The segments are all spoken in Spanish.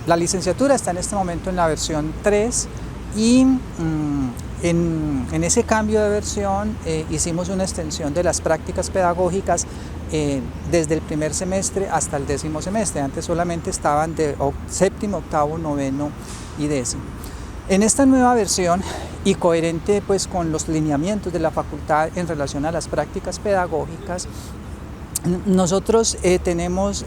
La licenciatura está en este momento en la versión 3 y en ese cambio de versión hicimos una extensión de las prácticas pedagógicas desde el primer semestre hasta el 10º semestre. Antes solamente estaban de séptimo, octavo, noveno y 10º. En esta nueva versión y coherente pues con los lineamientos de la facultad en relación a las prácticas pedagógicas, nosotros tenemos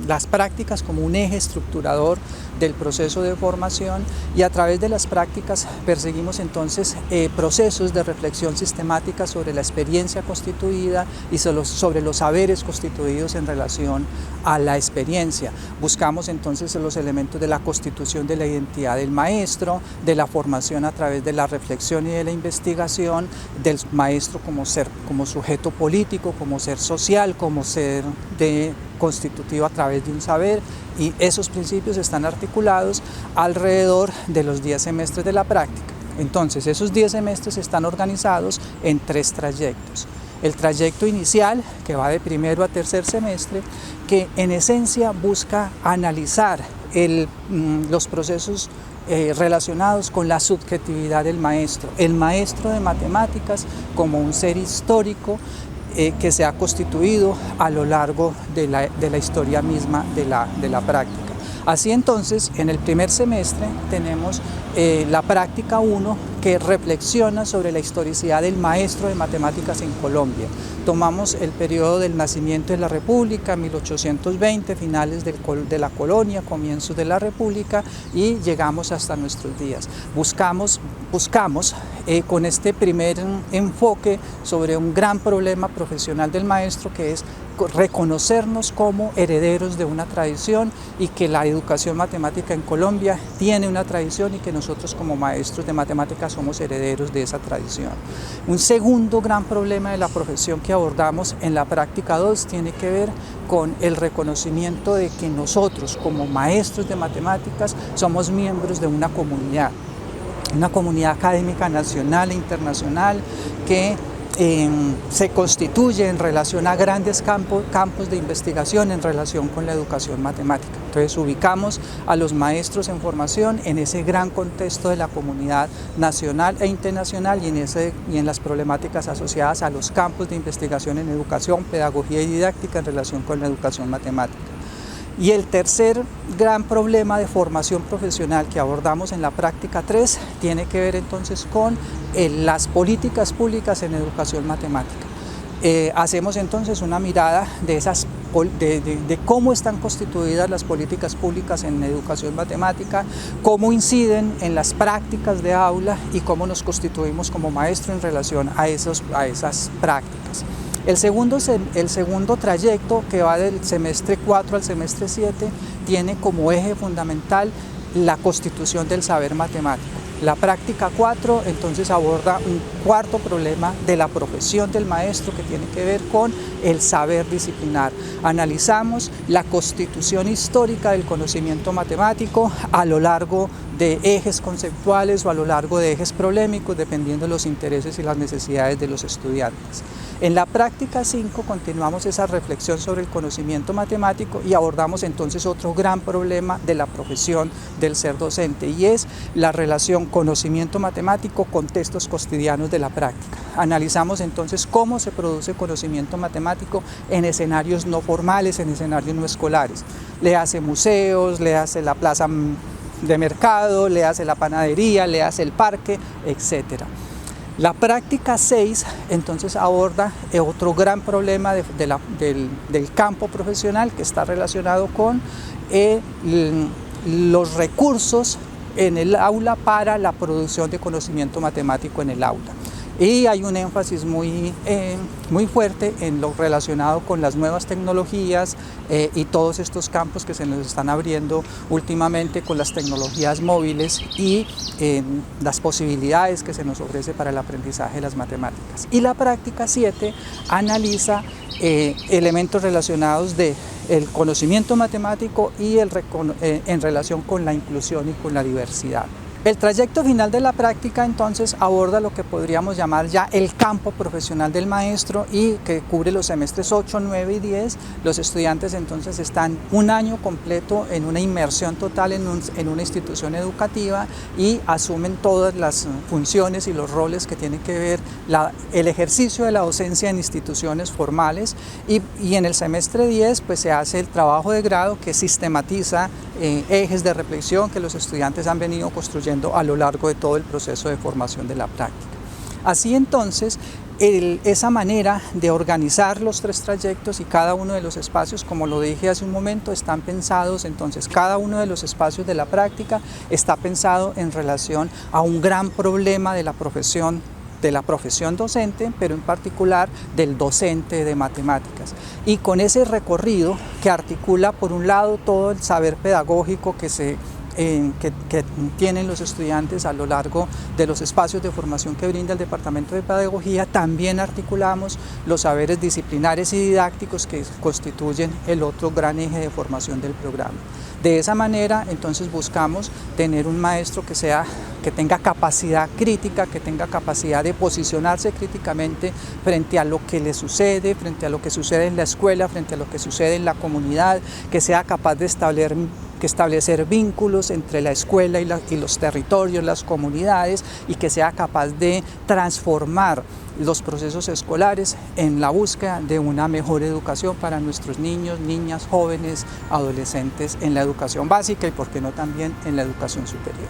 las prácticas como un eje estructurador del proceso de formación y a través de las prácticas perseguimos entonces procesos de reflexión sistemática sobre la experiencia constituida y sobre los saberes constituidos en relación a la experiencia. Buscamos entonces los elementos de la constitución de la identidad del maestro, de la formación a través de la reflexión y de la investigación, del maestro como ser, como sujeto político, como ser social, como ser constitutivo a través de un saber, y esos principios están articulados alrededor de los 10 semestres de la práctica. Entonces, esos 10 semestres están organizados en 3 trayectos. El trayecto inicial, que va de primero a tercer semestre, que en esencia busca analizar los procesos relacionados con la subjetividad del maestro, el maestro de matemáticas como un ser histórico que se ha constituido a lo largo de la historia misma de la práctica. Así entonces, en el primer semestre tenemos la práctica 1 que reflexiona sobre la historicidad del maestro de matemáticas en Colombia. Tomamos el periodo del nacimiento de la República, 1820, finales de la colonia, comienzos de la República, y llegamos hasta nuestros días. Buscamos con este primer enfoque sobre un gran problema profesional del maestro, que es reconocernos como herederos de una tradición y que la educación matemática en Colombia tiene una tradición y que nosotros como maestros de matemáticas somos herederos de esa tradición. Un segundo gran problema de la profesión que abordamos en la práctica 2 tiene que ver con el reconocimiento de que nosotros como maestros de matemáticas somos miembros de una comunidad académica nacional e internacional que se constituye en relación a grandes campos de investigación en relación con la educación matemática. Entonces ubicamos a los maestros en formación en ese gran contexto de la comunidad nacional e internacional y en las problemáticas asociadas a los campos de investigación en educación, pedagogía y didáctica en relación con la educación matemática. Y el tercer gran problema de formación profesional que abordamos en la práctica 3 tiene que ver entonces con las políticas públicas en educación matemática. Hacemos entonces una mirada de cómo están constituidas las políticas públicas en educación matemática, cómo inciden en las prácticas de aula y cómo nos constituimos como maestro en relación a esas prácticas. El segundo trayecto, que va del semestre 4 al semestre 7, tiene como eje fundamental la constitución del saber matemático. La práctica 4 entonces aborda un cuarto problema de la profesión del maestro que tiene que ver con el saber disciplinar. Analizamos la constitución histórica del conocimiento matemático a lo largo de ejes conceptuales o a lo largo de ejes problemáticos, dependiendo de los intereses y las necesidades de los estudiantes. En la práctica 5 continuamos esa reflexión sobre el conocimiento matemático y abordamos entonces otro gran problema de la profesión del ser docente, y es la relación conocimiento matemático con textos cotidianos de la práctica. Analizamos entonces cómo se produce conocimiento matemático en escenarios no formales, en escenarios no escolares. Le hace museos, le hace la plaza de mercado, le hace la panadería, le hace el parque, etc. La práctica 6 entonces aborda otro gran problema del campo profesional que está relacionado con los recursos en el aula para la producción de conocimiento matemático en el aula. Y hay un énfasis muy fuerte en lo relacionado con las nuevas tecnologías y todos estos campos que se nos están abriendo últimamente con las tecnologías móviles y las posibilidades que se nos ofrece para el aprendizaje de las matemáticas. Y la práctica 7 analiza elementos relacionados del conocimiento matemático y en relación con la inclusión y con la diversidad. El trayecto final de la práctica entonces aborda lo que podríamos llamar ya el campo profesional del maestro y que cubre los semestres 8, 9 y 10. Los estudiantes entonces están un año completo en una inmersión total en una institución educativa y asumen todas las funciones y los roles que tienen que ver el ejercicio de la docencia en instituciones formales y en el semestre 10 pues se hace el trabajo de grado que sistematiza ejes de reflexión que los estudiantes han venido construyendo a lo largo de todo el proceso de formación de la práctica. Así entonces, esa manera de organizar los 3 trayectos y cada uno de los espacios, como lo dije hace un momento, están pensados, entonces cada uno de los espacios de la práctica está pensado en relación a un gran problema de la profesión docente, pero en particular del docente de matemáticas. Y con ese recorrido que articula por un lado todo el saber pedagógico que tienen los estudiantes a lo largo de los espacios de formación que brinda el Departamento de Pedagogía, también articulamos los saberes disciplinares y didácticos que constituyen el otro gran eje de formación del programa. De esa manera, entonces buscamos tener un maestro que tenga capacidad crítica, que tenga capacidad de posicionarse críticamente frente a lo que le sucede, frente a lo que sucede en la escuela, frente a lo que sucede en la comunidad, que sea capaz de establecer vínculos entre la escuela y los territorios, las comunidades, y que sea capaz de transformar los procesos escolares en la búsqueda de una mejor educación para nuestros niños, niñas, jóvenes, adolescentes en la educación básica y, por qué no, también en la educación superior.